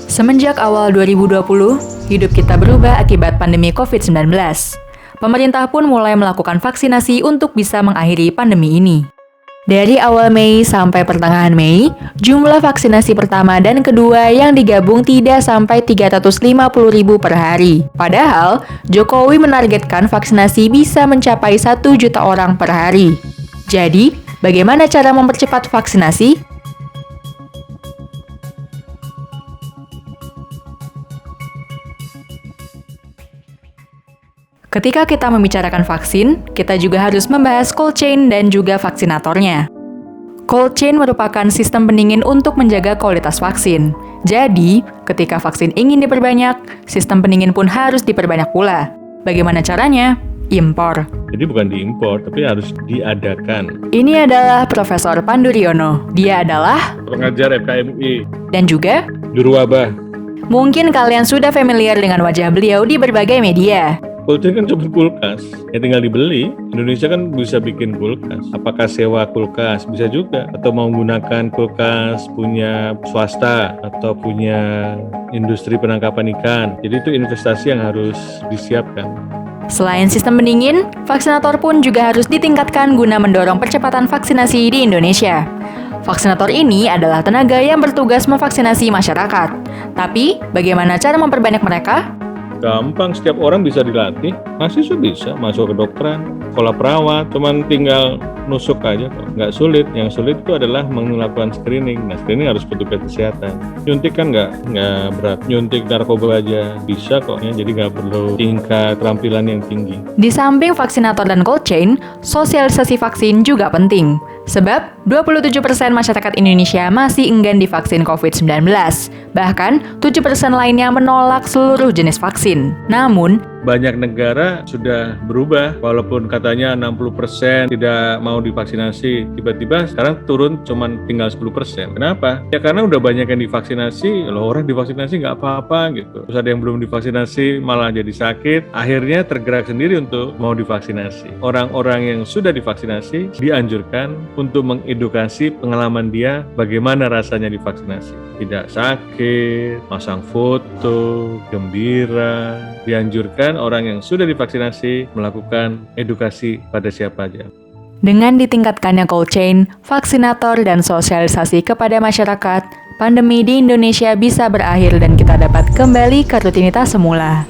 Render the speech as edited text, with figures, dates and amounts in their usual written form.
Semenjak awal 2020, hidup kita berubah akibat pandemi COVID-19. Pemerintah pun mulai melakukan vaksinasi untuk bisa mengakhiri pandemi ini. Dari awal Mei sampai pertengahan Mei, jumlah vaksinasi pertama dan kedua yang digabung tidak sampai 350.000 per hari. Padahal, Jokowi menargetkan vaksinasi bisa mencapai 1 juta orang per hari. Jadi, bagaimana cara mempercepat vaksinasi? Ketika kita membicarakan vaksin, kita juga harus membahas cold chain dan juga vaksinatornya. Cold chain merupakan sistem pendingin untuk menjaga kualitas vaksin. Jadi, ketika vaksin ingin diperbanyak, sistem pendingin pun harus diperbanyak pula. Bagaimana caranya? Impor. Jadi bukan diimpor, tapi harus diadakan. Ini adalah Profesor Pandu Riono. Dia adalah Pengajar FKMI dan juga Jurwabah. mungkin kalian sudah familiar dengan wajah beliau di berbagai media. Cold chain kan cuma kulkas, ya tinggal dibeli. Indonesia kan bisa bikin kulkas. Apakah sewa kulkas? Bisa juga. Atau mau menggunakan kulkas punya swasta atau punya industri penangkapan ikan. Jadi itu investasi yang harus disiapkan. Selain sistem pendingin, vaksinator pun juga harus ditingkatkan guna mendorong percepatan vaksinasi di Indonesia. Vaksinator ini adalah tenaga yang bertugas memvaksinasi masyarakat. Tapi, bagaimana cara memperbanyak mereka? Gampang, setiap orang bisa dilatih. Mahasiswa bisa masuk ke dokteran, sekolah perawat, cuman tinggal nusuk aja kok. Nggak sulit. Yang sulit itu adalah melakukan screening. Nah, screening harus petugas kesehatan. Nyuntik kan nggak berat. Nyuntik narkoba aja bisa kok ya. Jadi nggak perlu tingkat keterampilan yang tinggi. Di samping vaksinator dan cold chain, sosialisasi vaksin juga penting. Sebab, 27% masyarakat Indonesia masih enggan divaksin COVID-19. Bahkan, 7% lainnya menolak seluruh jenis vaksin. Namun, banyak negara sudah berubah, walaupun katanya 60% tidak mau divaksinasi, tiba-tiba sekarang turun cuman tinggal 10%. Kenapa? Ya karena udah banyak yang divaksinasi, loh orang divaksinasi nggak apa-apa gitu. Terus ada yang belum divaksinasi malah jadi sakit, akhirnya tergerak sendiri untuk mau divaksinasi. Orang-orang yang sudah divaksinasi dianjurkan untuk mengedukasi pengalaman dia bagaimana rasanya divaksinasi. Tidak sakit, masang foto, gembira, dianjurkan orang yang sudah divaksinasi melakukan edukasi pada siapa aja. Dengan ditingkatkannya cold chain, vaksinator, dan sosialisasi kepada masyarakat, pandemi di Indonesia bisa berakhir dan kita dapat kembali ke rutinitas semula.